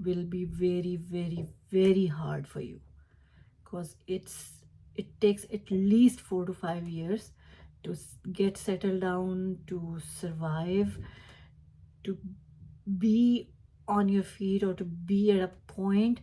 will be very very very hard for you, because it takes at least 4 to 5 years to get settled down, to survive, to be on your feet, or to be at a point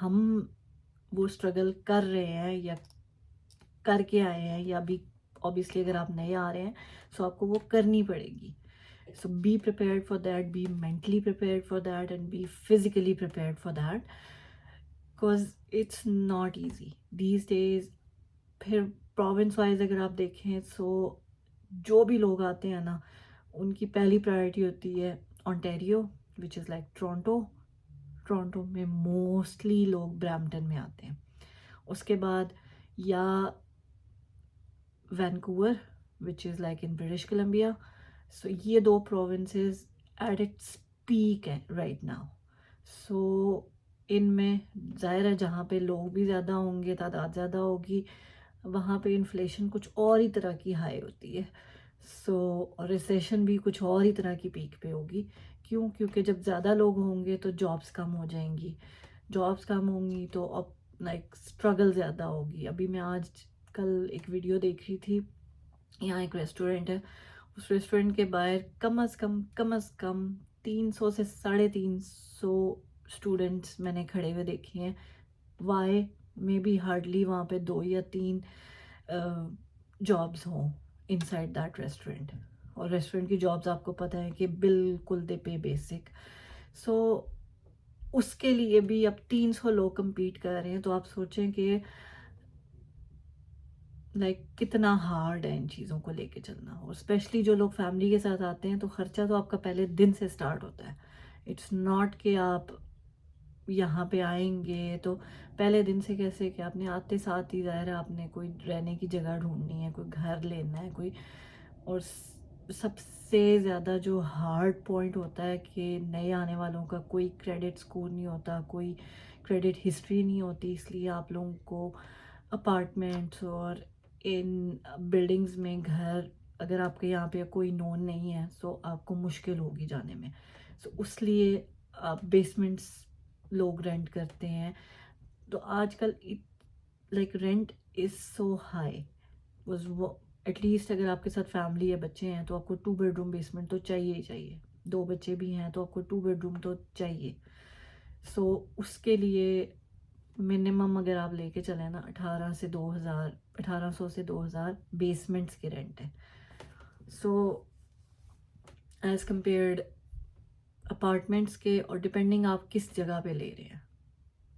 ہم وہ struggle کر رہے ہیں یا کر کے آئے ہیں, یا بھی obviously اگر آپ نئے آ رہے ہیں سو آپ کو وہ کرنی پڑے گی. So be prepared for that, be mentally prepared for that, and be physically prepared for that, because it's not easy these days. پھر پروونس وائز اگر آپ دیکھیں سو جو بھی لوگ آتے ہیں نا ان کی پہلی پرائرٹی ہوتی ہے Ontario which is like Toronto میں موسٹلی لوگ برامپٹن میں آتے ہیں, اس کے بعد یا Vancouver which is like in British Columbia. So یہ دو پروونسز ایٹ اٹس پیک ہے رائٹ ناؤ. سو ان میں ظاہر ہے جہاں پہ لوگ بھی زیادہ ہوں گے, تعداد زیادہ ہوگی, وہاں پہ انفلیشن کچھ اور ہی طرح کی ہائی ہوتی ہے. سو ریسیشن بھی کچھ اور ہی طرح کی پیک پہ ہوگی. کیوں؟ کیونکہ جب زیادہ لوگ ہوں گے تو جابس کم ہو جائیں گی, جابس کم ہوں گی تو اب لائک اسٹرگل زیادہ ہوگی. ابھی میں آج کل ایک ویڈیو دیکھ رہی تھی, یہاں ایک ریسٹورینٹ ہے, اس ریسٹورینٹ کے باہر کم از کم 300 سے 350 اسٹوڈنٹس میں نے کھڑے ہوئے دیکھے ہیں. وائی مے بی ہارڈلی وہاں پہ 2 یا 3 جابس ہوں ان سائڈ دیٹ ریسٹورینٹ. اور ریسٹورینٹ کی جابس آپ کو پتہ ہے کہ بالکل دے پے بیسک. سو اس کے لیے بھی اب 300 لوگ کمپیٹ کر رہے ہیں, تو آپ سوچیں کہ لائک کتنا ہارڈ ہے ان چیزوں کو لے کے چلنا. اور اسپیشلی جو لوگ فیملی کے ساتھ آتے ہیں تو خرچہ تو آپ کا پہلے دن سے اسٹارٹ ہوتا ہے. اٹس ناٹ کہ آپ یہاں پہ آئیں گے تو پہلے دن سے کیسے کہ آپ نے آتے ساتھ ہی ظاہر ہے آپ نے کوئی رہنے کی جگہ ڈھونڈنی ہے, کوئی گھر لینا ہے کوئی. اور سب سے زیادہ جو ہارڈ پوائنٹ ہوتا ہے کہ نئے آنے والوں کا کوئی کریڈٹ اسکور نہیں ہوتا, کوئی کریڈٹ ہسٹری نہیں ہوتی, اس لیے آپ لوگوں کو اپارٹمنٹس اور ان بلڈنگز میں گھر اگر آپ کے یہاں پہ کوئی نون نہیں ہے سو آپ کو مشکل ہوگی جانے میں. سو اس لیے آپ بیسمنٹس لوگ رینٹ کرتے ہیں. تو آج کل like rent is so high. At least اگر آپ کے ساتھ فیملی ہے, بچے ہیں, تو آپ کو 2 بیڈ روم بیسمنٹ تو چاہیے ہی چاہیے. 2 بچے بھی ہیں تو آپ کو 2 بیڈ روم تو چاہیے. سو اس کے لیے منیمم اگر آپ لے کے چلیں نا 1800 سے 2000 بیسمنٹس کے رینٹ ہے. سو ایز کمپیئرڈ اپارٹمنٹس کے, اور ڈپینڈنگ آپ کس جگہ پہ لے رہے ہیں.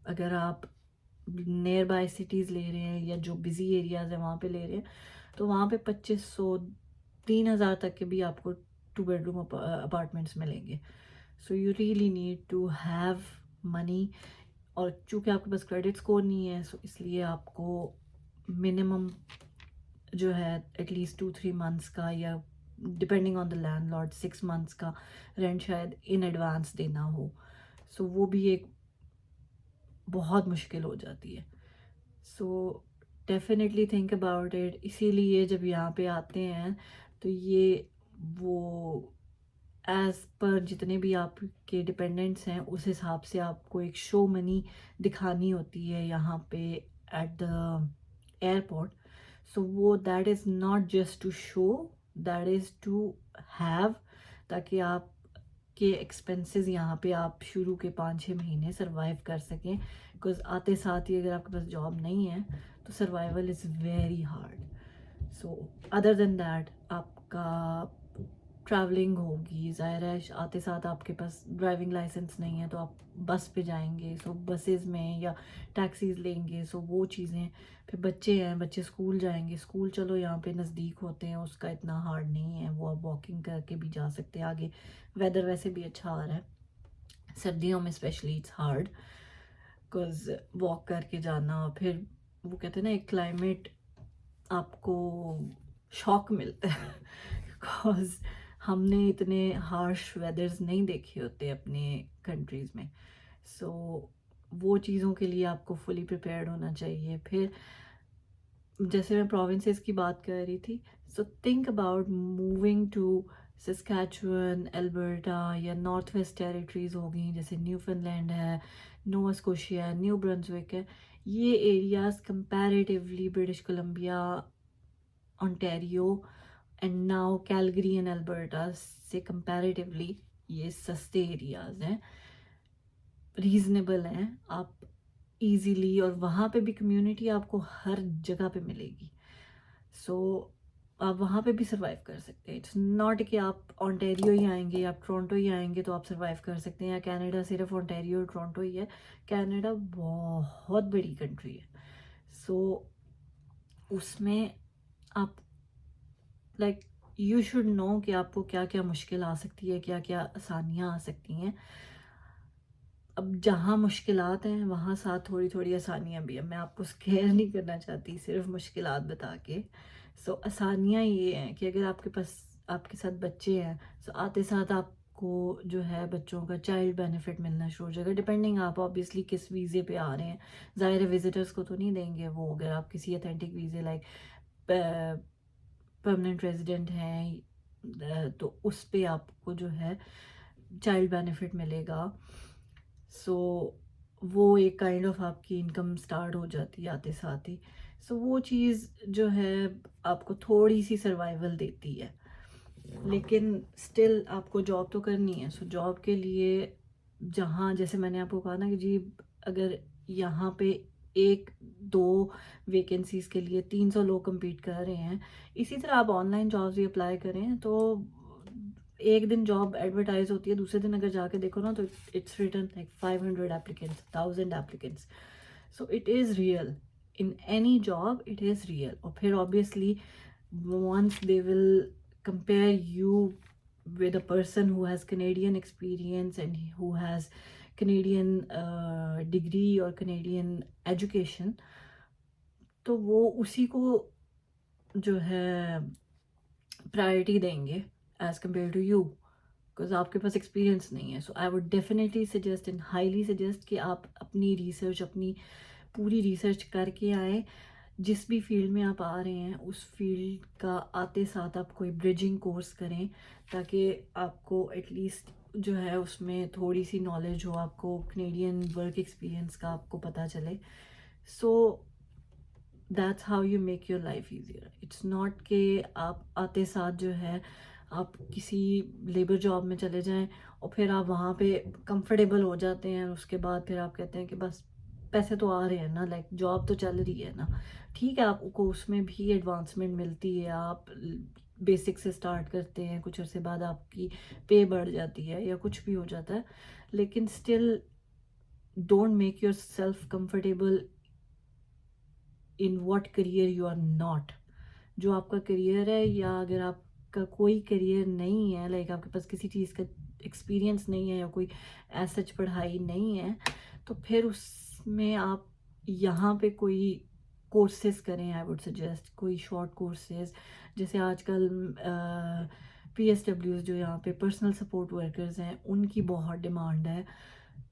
اگر آپ نیئر بائی سٹیز لے رہے ہیں یا جو بزی ایریاز ہیں وہاں پہ لے رہے ہیں تو وہاں پہ 2500-3000 تک کے بھی آپ کو 2 بیڈ روم اپارٹمنٹس ملیں گے. So you really need to have money. اور چونکہ آپ کے پاس کریڈٹ اسکور نہیں ہے سو اس لیے آپ کو منیمم جو ہے ایٹ لیسٹ 2-3 منتھس کا یا depending on the landlord 6 months کا رینٹ شاید ان ایڈوانس دینا ہو. سو وہ بھی ایک بہت مشکل ہو جاتی ہے. So definitely think about it. اسی لیے جب یہاں پہ آتے ہیں تو یہ وہ ایز پر جتنے بھی آپ کے ڈپینڈنٹس ہیں اس حساب سے آپ کو ایک شو منی دکھانی ہوتی ہے یہاں پہ ایٹ دا ایئرپورٹ. سو وہ that is not just to show, that is to have, تاکہ آپ کے ایکسپینسز یہاں پہ آپ شروع کے 5-6 مہینے سروائیو کر سکیں. بیکاز آتے ساتھ ہی اگر آپ کے پاس جاب نہیں ہے تو survival is very hard. So other than that آپ کا ٹریولنگ ہوگی, ظاہر ہے آتے ساتھ آپ کے پاس ڈرائیونگ لائسنس نہیں ہے تو آپ بس پہ جائیں گے, سو بسیز میں یا ٹیکسیز لیں گے. سو وہ چیزیں. پھر بچے ہیں, بچے اسکول جائیں گے, اسکول چلو یہاں پہ نزدیک ہوتے ہیں, اس کا اتنا ہارڈ نہیں ہے, وہ آپ واکنگ کر کے بھی جا سکتے ہیں. آگے ویدر ویسے بھی اچھا آ رہا ہے, سردیوں میں especially it's hard because walk کر کے جانا. پھر وہ کہتے ہیں نا ایک کلائمیٹ آپ کو شوق ملتا ہے بیکاز ہم نے اتنے ہارش ویدرز نہیں دیکھے ہوتے اپنے کنٹریز میں. سو وہ چیزوں کے لیے آپ کو فلی پریپیئرڈ ہونا چاہیے. پھر جیسے میں پروونسز کی بات کر رہی تھی, so think about moving to Saskatchewan, Alberta یا نارتھ ویسٹ ٹیریٹریز ہو گئیں جیسے نیو فن لینڈ ہے, نووا اسکوشیا ہے, نیو برنزوک ہے. یہ areas comparatively British Columbia, Ontario and now Calgary and Alberta سے کمپیریٹیولی یہ سستے ایریاز ہیں, ریزنیبل ہیں. آپ ایزیلی، اور وہاں پہ بھی کمیونٹی آپ کو ہر جگہ پہ ملے گی. سو آپ وہاں پہ بھی سروائیو کر سکتے ہیں. اٹس ناٹ کہ آپ اونٹیریو ہی آئیں گے، آپ ٹورنٹو ہی آئیں گے تو آپ سروائیو کر سکتے ہیں، یا کینیڈا صرف اونٹیریو اور ٹورنٹو ہی ہے. کینیڈا بہت بڑی کنٹری ہے. سو اس میں آپ لائک یو شوڈ نو کہ آپ کو کیا کیا مشکل آ سکتی ہے، کیا کیا آسانیاں آ سکتی ہیں. اب جہاں مشکلات ہیں وہاں ساتھ تھوڑی تھوڑی آسانیاں بھی ہیں. میں آپ کو اسکیئر نہیں کرنا چاہتی صرف مشکلات بتا کے. سو آسانیاں یہ ہیں کہ اگر آپ کے پاس آپ کے ساتھ بچے ہیں، سو آتے ساتھ آپ کو جو ہے بچوں کا چائلڈ بینیفٹ ملنا شروع ہو جائے گا. ڈپینڈنگ آپ آبویسلی کس ویزے پہ آ رہے ہیں. ظاہر ہے وزٹرس کو تو نہیں دیں گے وہ، اگر آپ کسی اتھینٹک ویزے لائک پرماننٹ ریزیڈنٹ ہیں تو اس پہ آپ کو جو ہے چائلڈ بینیفٹ ملے گا. سو وہ ایک کائنڈ آف آپ کی انکم سٹارٹ ہو جاتی ہے آتے ساتھ ہی. سو وہ چیز جو ہے آپ کو تھوڑی سی سروائیول دیتی ہے، لیکن اسٹل آپ کو جاب تو کرنی ہے. سو جاب کے لیے جہاں جیسے میں نے آپ کو کہا نا کہ جی اگر یہاں پہ 1-2 ویکنسیز کے لیے 300 لوگ کمپیٹ کر رہے ہیں، اسی طرح آپ آن لائن جابس بھی اپلائی کریں تو ایک دن جاب ایڈورٹائز ہوتی ہے، دوسرے دن اگر جا کے دیکھو نا تو it's written like 500 applicants, 1000 applicants. So it is real in any job, it is real. اور پھر obviously once they will compare you with a person who has Canadian experience and who has Canadian degree or Canadian education, تو وہ اسی کو جو ہے priority دیں گے as compare to you, because آپ کے پاس ایکسپیرینس نہیں ہے. So I would definitely suggest and highly suggest کہ آپ اپنی ریسرچ، اپنی پوری ریسرچ کر کے آئیں. جس بھی فیلڈ میں آپ آ رہے ہیں اس فیلڈ کا آتے ساتھ آپ کوئی بریجنگ کورس کریں تاکہ آپ کو ایٹ لیسٹ جو ہے اس میں تھوڑی سی نالج ہو، آپ کو کینیڈین ورک ایکسپیرینس کا آپ کو پتہ چلے. So that's how you make your life easier. It's not کہ آپ آتے ساتھ جو ہے آپ کسی لیبر جاب میں چلے جائیں اور پھر آپ وہاں پہ کمفرٹیبل ہو جاتے ہیں، اس کے بعد پھر آپ کہتے ہیں کہ بس پیسے تو آ رہے ہیں نا، لائک جاب تو چل رہی ہے نا. ٹھیک ہے آپ کو اس میں بھی ایڈوانسمنٹ ملتی ہے، آپ بیسک سے سٹارٹ کرتے ہیں، کچھ عرصے بعد آپ کی پے بڑھ جاتی ہے یا کچھ بھی ہو جاتا ہے، لیکن still don't make yourself comfortable in what career you are not. جو آپ کا کریئر ہے، یا اگر آپ کا کوئی کریئر نہیں ہے، لائک آپ کے پاس کسی چیز کا ایکسپیرینس نہیں ہے یا کوئی ایز سچ پڑھائی نہیں ہے، تو پھر اس میں آپ یہاں پہ کوئی کورسز کریں. آئی ووڈ سجیسٹ کوئی شارٹ کورسز، جیسے آج کل PSWs جو یہاں پہ پرسنل سپورٹ ورکرز ہیں ان کی بہت ڈیمانڈ ہے.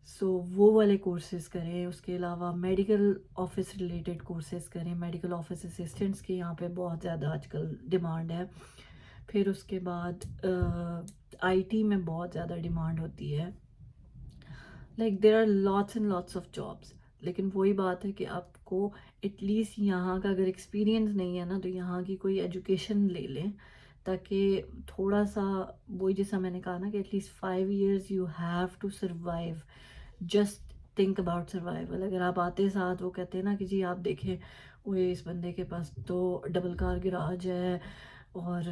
سو وہ والے کورسز کریں. اس کے علاوہ میڈیکل آفس ریلیٹڈ کورسز کریں. میڈیکل آفس اسسٹنٹس کی یہاں پہ بہت زیادہ آج کل ڈیمانڈ ہے. پھر اس کے بعد IT میں بہت زیادہ ڈیمانڈ ہوتی ہے. Like there are lots and lots of jobs. لیکن وہی بات ہے کہ آپ کو ایٹ لیسٹ یہاں کا اگر ایکسپیرینس نہیں ہے نا تو یہاں کی کوئی ایجوکیشن لے لیں تاکہ تھوڑا سا وہی جیسا میں نے کہا نا کہ at least 5 years you have to survive. Just think about survival. اگر آپ آتے ساتھ وہ کہتے ہیں نا کہ جی آپ دیکھیں وہ اس بندے کے پاس تو ڈبل کار گراج ہے اور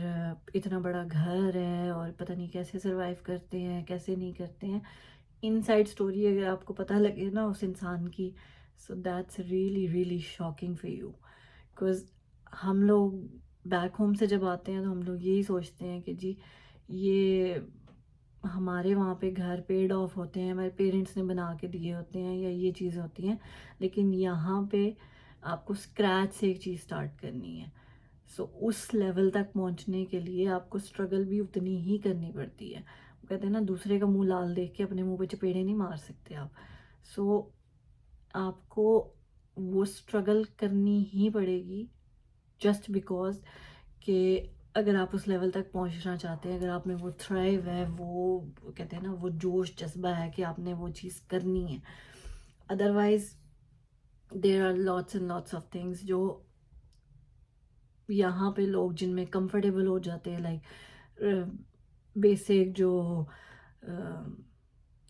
اتنا بڑا گھر ہے اور پتہ نہیں کیسے سروائیو کرتے ہیں، کیسے نہیں کرتے ہیں. ان سائڈ اسٹوری اگر آپ کو پتہ لگے نا اس انسان کی، so that's really really shocking for you. Because ہم لوگ بیک ہوم سے جب آتے ہیں تو ہم لوگ یہی سوچتے ہیں کہ جی یہ ہمارے وہاں پہ گھر پیڈ آف ہوتے ہیں، ہمارے پیرنٹس نے بنا کے دیے ہوتے ہیں یا یہ چیزیں ہوتی ہیں، لیکن یہاں پہ آپ کو اسکریچ سے ایک چیز سٹارٹ کرنی ہے. سو اس لیول تک پہنچنے کے لیے آپ کو اسٹرگل بھی اتنی ہی کرنی پڑتی ہے. وہ کہتے ہیں نا دوسرے کا منہ لال دیکھ کے اپنے منہ پہ چپیڑے نہیں مار سکتے آپ. سو آپ کو وہ اسٹرگل کرنی ہی پڑے گی جسٹ بیکاز کہ اگر آپ اس لیول تک پہنچنا چاہتے ہیں، اگر آپ میں وہ تھرائیو ہے، وہ کہتے ہیں نا وہ جوش جذبہ ہے کہ آپ نے وہ چیز کرنی ہے. Otherwise there are lots and lots of things جو یہاں پہ لوگ جن میں کمفرٹیبل ہو جاتے ہیں، لائک بیسک جو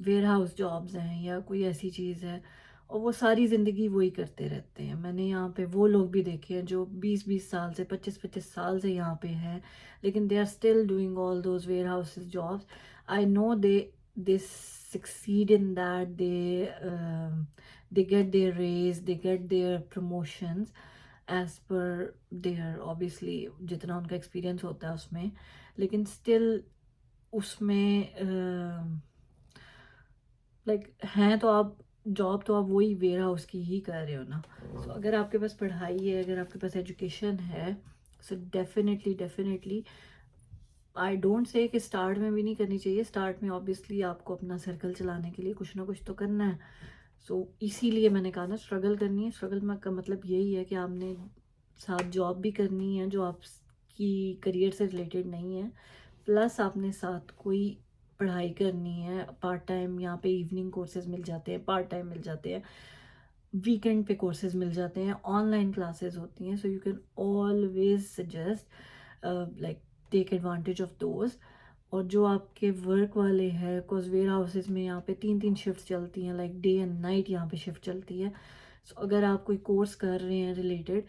ویئر ہاؤس جابز ہیں یا کوئی ایسی چیز ہے، اور وہ ساری زندگی وہی کرتے رہتے ہیں. میں نے یہاں پہ وہ لوگ بھی دیکھے ہیں جو 20 سال سے 25 سال سے یہاں پہ ہیں, لیکن they are still doing all those warehouses jobs. I know they succeed in that, they get their raise, they get their promotions as per their obviously جتنا ان کا ایکسپیرینس ہوتا ہے اس میں, لیکن اسٹل اس میں لائک ہیں تو آپ جاب تو آپ وہی ویئر ہاؤس کی ہی کر رہے ہو نا. سو اگر آپ کے پاس پڑھائی ہے, اگر آپ کے پاس ایجوکیشن ہے, so definitely I don't say کہ اسٹارٹ میں بھی نہیں کرنی چاہیے. اسٹارٹ میں آبویسلی آپ کو اپنا سرکل چلانے کے لیے کچھ نہ کچھ تو کرنا ہے. سو اسی لیے میں نے کہا نا اسٹرگل کرنی ہے. اسٹرگل میں کا مطلب یہی ہے کہ آپ نے ساتھ جاب بھی کرنی ہے جو آپ کی کریئر سے ریلیٹڈ نہیں ہے, پلس آپ نے ساتھ کوئی پڑھائی کرنی ہے پارٹ ٹائم. یہاں پہ ایوننگ کورسز مل جاتے ہیں, پارٹ ٹائم مل جاتے ہیں, ویکینڈ پہ کورسز مل جاتے ہیں, آن لائن کلاسز ہوتی ہیں. So you can always suggest like take advantage of those. اور جو آپ کے ورک والے ہیں, کوز ویئر ہاؤسز میں یہاں پہ 3 شفٹ چلتی ہیں, لائک ڈے اینڈ نائٹ یہاں پہ شفٹ چلتی ہے. سو اگر آپ کوئی کورس کر رہے ہیں related,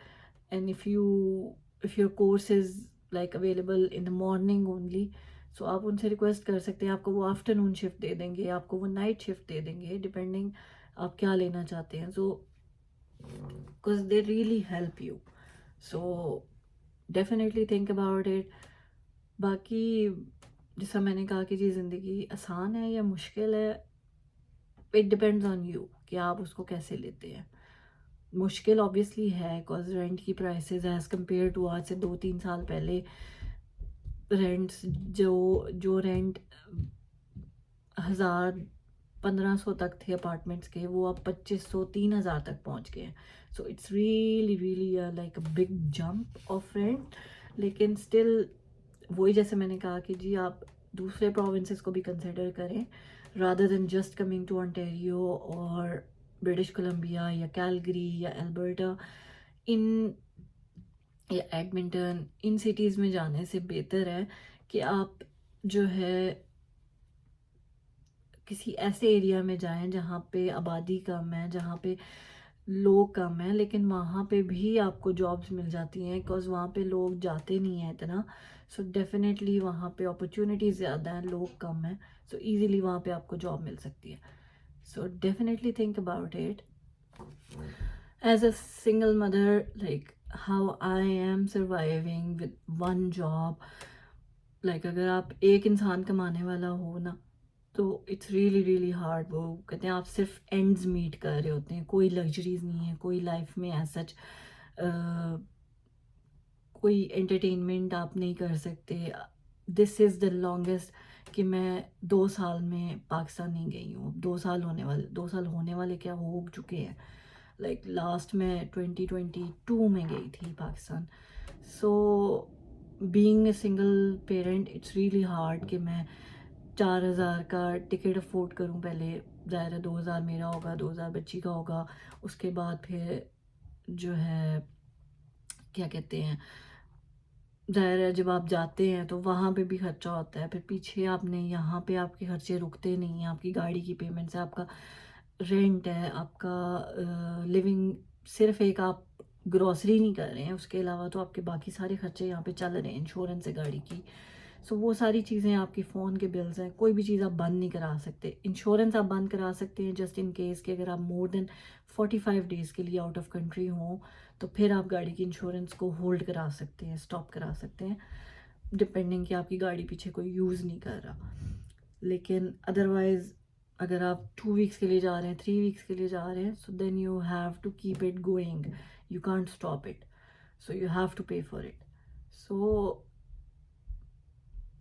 and if your course is like available in the morning only, so آپ ان سے ریکویسٹ کر سکتے ہیں, آپ کو وہ آفٹر نون شفٹ دے دیں گے, آپ کو وہ نائٹ شفٹ دے دیں گے, ڈپینڈنگ آپ کیا لینا چاہتے ہیں. So because they really help you. So definitely think about it. باقی جیسا میں نے کہا کہ جی زندگی آسان ہے یا مشکل ہے, اٹ ڈپینڈز آن یو کہ آپ اس کو کیسے لیتے ہیں. مشکل آبویسلی ہے بیکاز رینٹ کی پرائسز ایز کمپیئر ٹو آج سے 2-3 سال پہلے رینٹس جو رینٹ 1,000-1,500 تک تھے اپارٹمنٹس کے, وہ اب 2,500-3,000 تک پہنچ گئے ہیں. So it's really like a big jump of rent. لیکن اسٹل وہی جیسے میں نے کہا کہ جی آپ دوسرے پروونسز کو بھی کنسیڈر کریں rather than just coming to Ontario اور برٹش کولمبیا یا کیلگری یا البرٹا یا ایڈمنٹن. ان سٹیز میں جانے سے بہتر ہے کہ آپ جو ہے کسی ایسے ایریا میں جائیں جہاں پہ آبادی کم ہے, جہاں پہ لوگ کم ہیں, لیکن وہاں پہ بھی آپ کو جابس مل جاتی ہیں بیکاز وہاں پہ لوگ جاتے نہیں ہیں اتنا. سو ڈیفینیٹلی وہاں پہ اپرچونیٹیز زیادہ ہیں, لوگ کم ہیں, سو ایزیلی وہاں پہ آپ کو جاب مل سکتی ہے. So definitely think about it. As a single mother, like how I am surviving with one job. Like اگر آپ ایک انسان کمانے والا ہو نا تو اٹس ریئلی ہارڈ. وہ کہتے ہیں آپ صرف اینڈز میٹ کر رہے ہوتے ہیں, کوئی لگژریز نہیں ہے, کوئی لائف میں ایز سچ کوئی انٹرٹینمنٹ آپ نہیں کر سکتے. دس از دا لانگسٹ کہ میں 2 سال میں پاکستان نہیں گئی ہوں. 2 سال ہونے والے کیا ہو چکے ہیں. لائک لاسٹ میں 2022 میں گئی تھی Pakistan. So being a single parent it's really hard کہ میں 4,000 کا ٹکٹ افورڈ کروں. پہلے ظاہر ہے 2,000 میرا ہوگا, 2,000 بچی کا ہوگا, اس کے بعد پھر جو ہے کیا کہتے ہیں, ظاہر ہے جب آپ جاتے ہیں تو وہاں پہ بھی خرچہ ہوتا ہے, پھر پیچھے آپ نے یہاں پہ آپ کے خرچے رکتے نہیں ہیں. آپ کی گاڑی کی پیمنٹس ہے, آپ کا رینٹ ہے, آپ کا لیونگ, صرف ایک آپ گروسری نہیں کر رہے ہیں, اس کے علاوہ تو آپ کے باقی سارے خرچے یہاں پہ چل رہے ہیں, انشورنس ہے گاڑی کی. سو وہ ساری چیزیں, آپ کی فون کے بلز ہیں, کوئی بھی چیز آپ بند نہیں کرا سکتے. انشورنس آپ بند کرا سکتے ہیں جسٹ ان کیس کہ اگر آپ مور دین 45 ڈیز کے لیے آؤٹ آف کنٹری ہوں تو پھر آپ گاڑی کی انشورنس کو ہولڈ کرا سکتے ہیں, اسٹاپ کرا سکتے ہیں, ڈپینڈنگ کہ آپ کی گاڑی پیچھے کوئی یوز نہیں کر رہا. لیکن ادروائز اگر آپ 2 ویکس کے لیے جا رہے ہیں, 3 ویکس کے لیے جا رہے ہیں, so then you have to keep it going, you can't stop it, so you have to pay for it. So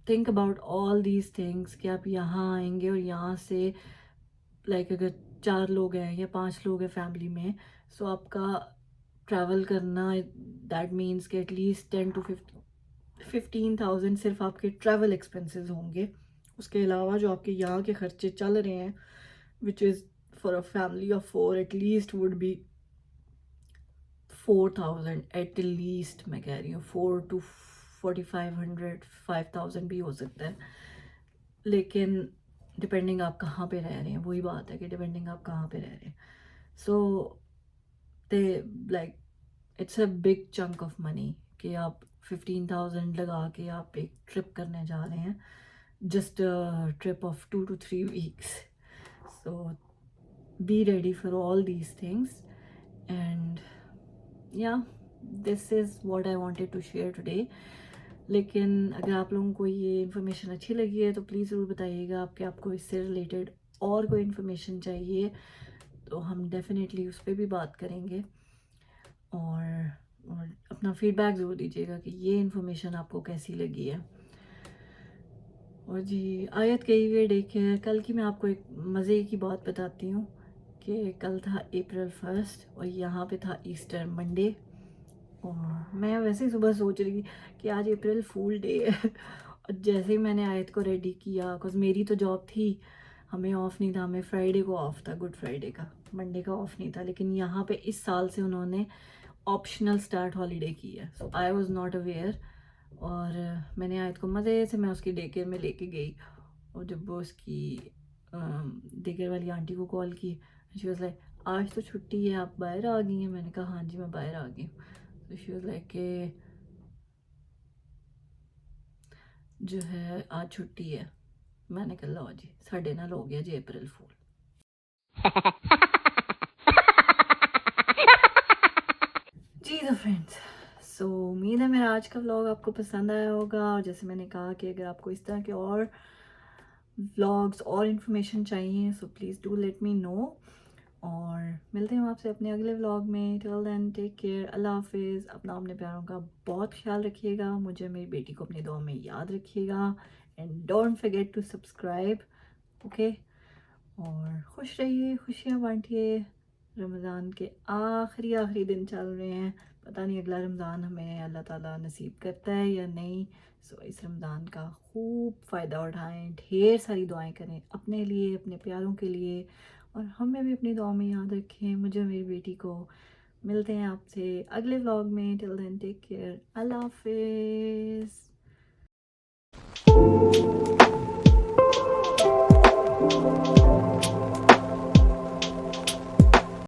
think about all these things کہ آپ یہاں آئیں گے اور یہاں سے لائک اگر 4 لوگ ہیں یا 5 لوگ ہیں فیملی میں, سو آپ کا ٹریول کرنا دیٹ مینس کہ ایٹ لیسٹ 10 to 15,000 صرف آپ کے ٹریول ایکسپینسز ہوں گے. اس کے علاوہ جو آپ کے یہاں کے خرچے چل رہے ہیں which is for a family of 4 at least would be 4,000 at least. میں کہہ رہی ہوں 4 to 4,500 5,000 بھی ہو سکتا ہے, لیکن ڈپینڈنگ آپ کہاں پہ رہ رہے ہیں. وہی بات ہے کہ ڈپینڈنگ آپ کہاں پہ رہ رہے ہیں. So they like it's a big chunk of money کہ آپ 15,000 لگا کے آپ ایک ٹرپ کرنے جا رہے ہیں, just a trip of 2 to 3 weeks. So be ready for all these things. And yeah, this is what I wanted to share today. لیکن اگر آپ لوگوں کو یہ انفارمیشن اچھی لگی ہے تو پلیز ضرور بتائیے گا آپ کو اس سے ریلیٹڈ اور کوئی انفارمیشن چاہیے تو ہم ڈیفینیٹلی اس پہ بھی بات کریں گے, اور اپنا فیڈ بیک ضرور دیجیے گا کہ یہ انفارمیشن آپ کو کیسی لگی ہے. اور جی آیت کہی ہوئے ڈے کے کل کی میں آپ کو ایک مزے کی بات بتاتی ہوں کہ کل تھا April 1 اور یہاں پہ تھا ایسٹر منڈے, اور میں ویسے ہی صبح سوچ رہی کہ آج April فول ڈے ہے, اور جیسے ہی میں نے آیت کو ریڈی کیا, بیکاز میری تو جاب تھی, ہمیں آف نہیں تھا, ہمیں فرائیڈے کو آف تھا, گڈ فرائیڈے کا, منڈے کا آف نہیں تھا, لیکن یہاں پہ اس سال سے انہوں نے آپشنل اسٹارٹ ہالیڈے کی ہے. So I was not aware, اور میں نے آیت کو مزے سے میں اس کی ڈے کیئر میں لے کے گئی, اور جب وہ اس کی ڈے کیئر والی آنٹی کو کال کی, شی واز لائک آج تو چھٹی ہے, آپ باہر آ گئی ہیں. میں نے کہا ہاں جی میں باہر آ گئی ہوں. تو شی واز لائک کہ جو ہے آج چھٹی ہے. میں نے کہا لو جی ساڈے نال ہو گیا جی April فول. جی تو فرینڈس, سو امید ہے میرا آج کا ولاگ آپ کو پسند آیا ہوگا, اور جیسے میں نے کہا کہ اگر آپ کو اس طرح کے اور ولاگس اور انفارمیشن چاہیے so please do let me know, اور ملتے ہیں آپ سے اپنے اگلے ولاگ میں. ٹل دین ٹیک کیئر, اللہ حافظ. اپنا اپنے پیاروں کا بہت خیال رکھیے گا, مجھے میری بیٹی کو اپنی دعا میں یاد رکھیے گا, and don't forget to subscribe, okay. اور خوش رہیے, خوشیاں بانٹیے. رمضان کے آخری دن چل رہے ہیں, پتہ نہیں اگلا رمضان ہمیں اللہ تعالیٰ نصیب کرتا ہے یا نہیں. سو اس رمضان کا خوب فائدہ اٹھائیں, ڈھیر ساری دعائیں کریں اپنے لیے, اپنے پیاروں کے لیے, اور ہمیں بھی اپنی دعا میں یاد رکھیں, مجھے میری بیٹی کو. ملتے ہیں آپ سے اگلے ولاگ میں. ٹل دین ٹیک کیئر, اللہ حافظ.